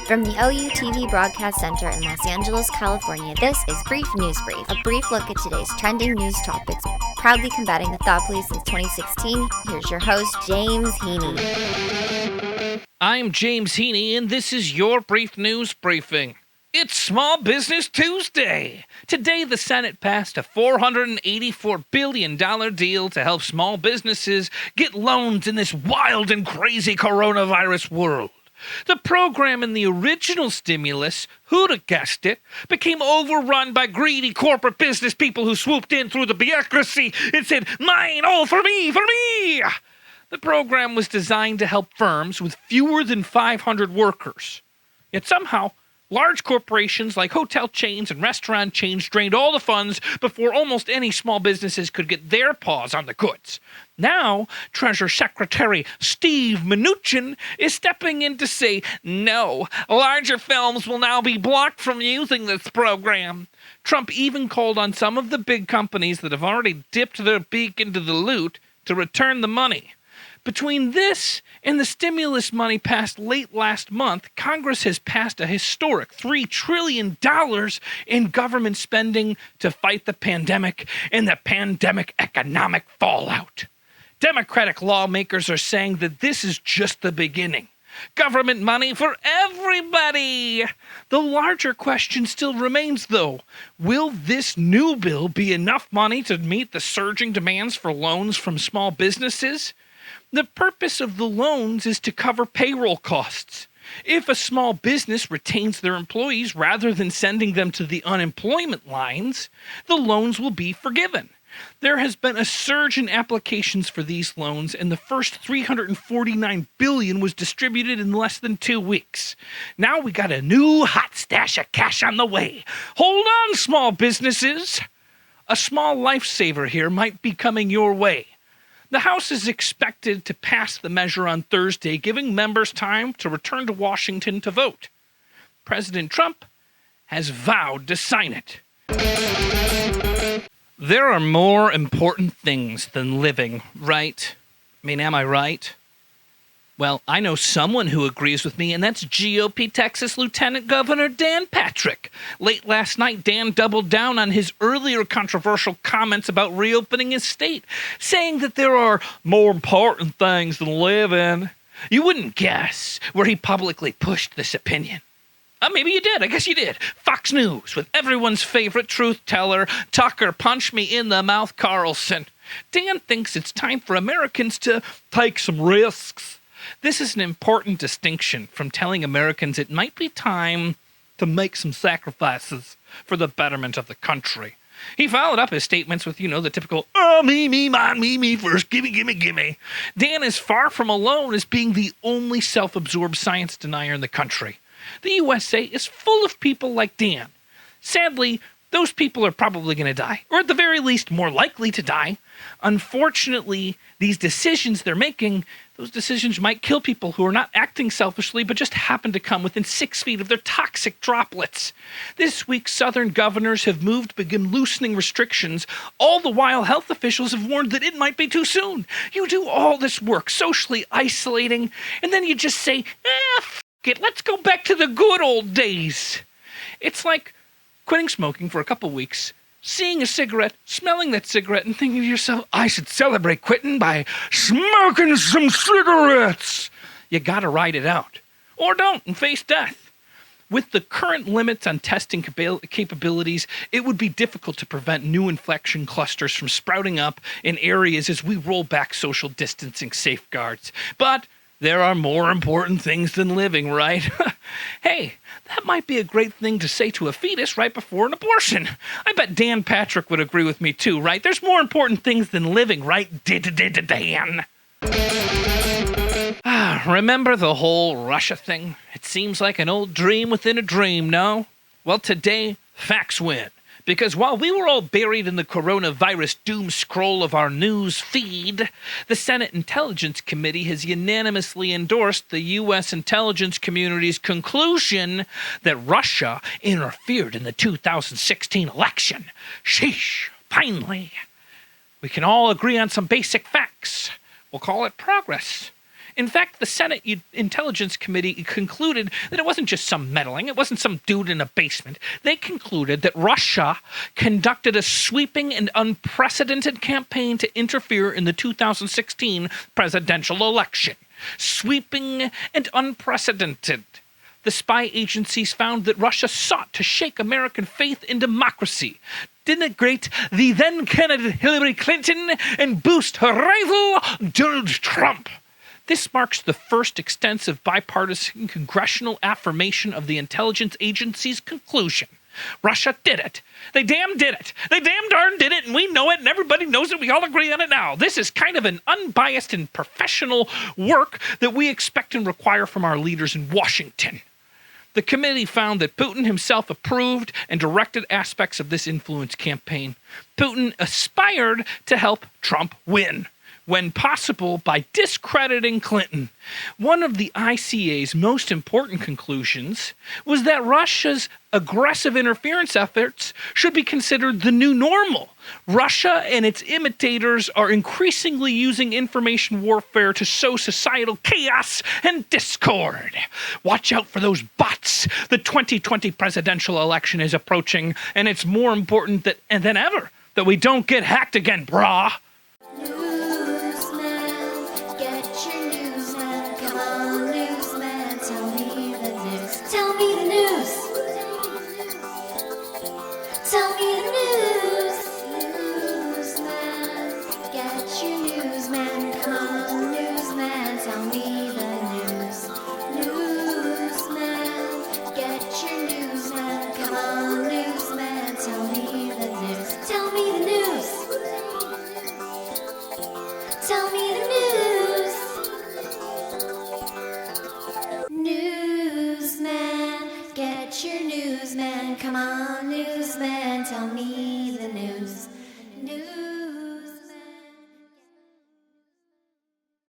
From the OUTV Broadcast Center in Los Angeles, California, this is Brief News Brief, a brief look at today's trending news topics, proudly combating the thought police since 2016. Here's your host, James Heaney. I'm James Heaney, and this is your Brief News Briefing. It's Small Business Tuesday. Today, the Senate passed a $484 billion deal to help small businesses get loans in this wild and crazy coronavirus world. The program in the original stimulus, who'd have guessed it, became overrun by greedy corporate business people who swooped in through the bureaucracy and said, "Mine, all for me, for me!" The program was designed to help firms with fewer than 500 workers. Yet somehow, large corporations like hotel chains and restaurant chains drained all the funds before almost any small businesses could get their paws on the goods. Now, Treasury Secretary Steve Mnuchin is stepping in to say, no, larger firms will now be blocked from using this program. Trump even called on some of the big companies that have already dipped their beak into the loot to return the money. Between this and the stimulus money passed late last month, Congress has passed a historic $3 trillion in government spending to fight the pandemic and the pandemic economic fallout. Democratic lawmakers are saying that this is just the beginning. Government money for everybody! The larger question still remains, though. Will this new bill be enough money to meet the surging demands for loans from small businesses? The purpose of the loans is to cover payroll costs. If a small business retains their employees rather than sending them to the unemployment lines, the loans will be forgiven. There has been a surge in applications for these loans, and the first $349 billion was distributed in less than 2 weeks. Now we got a new hot stash of cash on the way. Hold on, small businesses! A small lifesaver here might be coming your way. The House is expected to pass the measure on Thursday, giving members time to return to Washington to vote. President Trump has vowed to sign it. There are more important things than living, right? I mean, am I right? Well, I know someone who agrees with me, and that's GOP Texas Lieutenant Governor Dan Patrick. Late last night, Dan doubled down on his earlier controversial comments about reopening his state, saying that there are more important things than living. You wouldn't guess where he publicly pushed this opinion. Maybe you did. I guess you did. Fox News with everyone's favorite truth teller, Tucker Punch Me in the Mouth Carlson. Dan thinks it's time for Americans to take some risks. This is an important distinction from telling Americans it might be time to make some sacrifices for the betterment of the country. He followed up his statements with, the typical, me, mine, me first, gimme. Dan is far from alone as being the only self-absorbed science denier in the country. The USA is full of people like Dan. Sadly, those people are probably going to die, or at the very least, more likely to die. Unfortunately, these decisions they're making, those decisions might kill people who are not acting selfishly, but just happen to come within 6 feet of their toxic droplets. This week, Southern governors have moved to begin loosening restrictions, all the while health officials have warned that it might be too soon. You do all this work, socially isolating, and then you just say, f*** it, let's go back to the good old days. It's like quitting smoking for a couple weeks, seeing a cigarette, smelling that cigarette, and thinking to yourself, I should celebrate quitting by smoking some cigarettes. You gotta ride it out. Or don't and face death. With the current limits on testing capabilities, it would be difficult to prevent new infection clusters from sprouting up in areas as we roll back social distancing safeguards. But there are more important things than living, right? Hey, that might be a great thing to say to a fetus right before an abortion. I bet Dan Patrick would agree with me too, right? There's more important things than living, right, Dan? Remember the whole Russia thing? It seems like an old dream within a dream, no? Well, today, facts win. Because while we were all buried in the coronavirus doom scroll of our news feed, the Senate Intelligence Committee has unanimously endorsed the U.S. intelligence community's conclusion that Russia interfered in the 2016 election. Sheesh, finally. We can all agree on some basic facts. We'll call it progress. In fact, the Senate Intelligence Committee concluded that it wasn't just some meddling, it wasn't some dude in a basement. They concluded that Russia conducted a sweeping and unprecedented campaign to interfere in the 2016 presidential election. Sweeping and unprecedented. The spy agencies found that Russia sought to shake American faith in democracy, denigrate the then candidate Hillary Clinton, and boost her rival Donald Trump. This marks the first extensive bipartisan congressional affirmation of the intelligence agency's conclusion. Russia did it. They damn did it. They damn darn did it, and we know it, and everybody knows it. We all agree on it now. This is kind of an unbiased and professional work that we expect and require from our leaders in Washington. The committee found that Putin himself approved and directed aspects of this influence campaign. Putin aspired to help Trump win, when possible by discrediting Clinton. One of the ICA's most important conclusions was that Russia's aggressive interference efforts should be considered the new normal. Russia and its imitators are increasingly using information warfare to sow societal chaos and discord. Watch out for those bots. The 2020 presidential election is approaching, and it's more important than ever that we don't get hacked again, brah. Tell me the news, newsman. Get your news, man. Come on, newsman. Tell me the news, newsman. Get your news, man. Come on, newsman. Tell me the news. Tell me the news. Tell me the news, newsman. Get your news, man. Come on, newsman. Tell me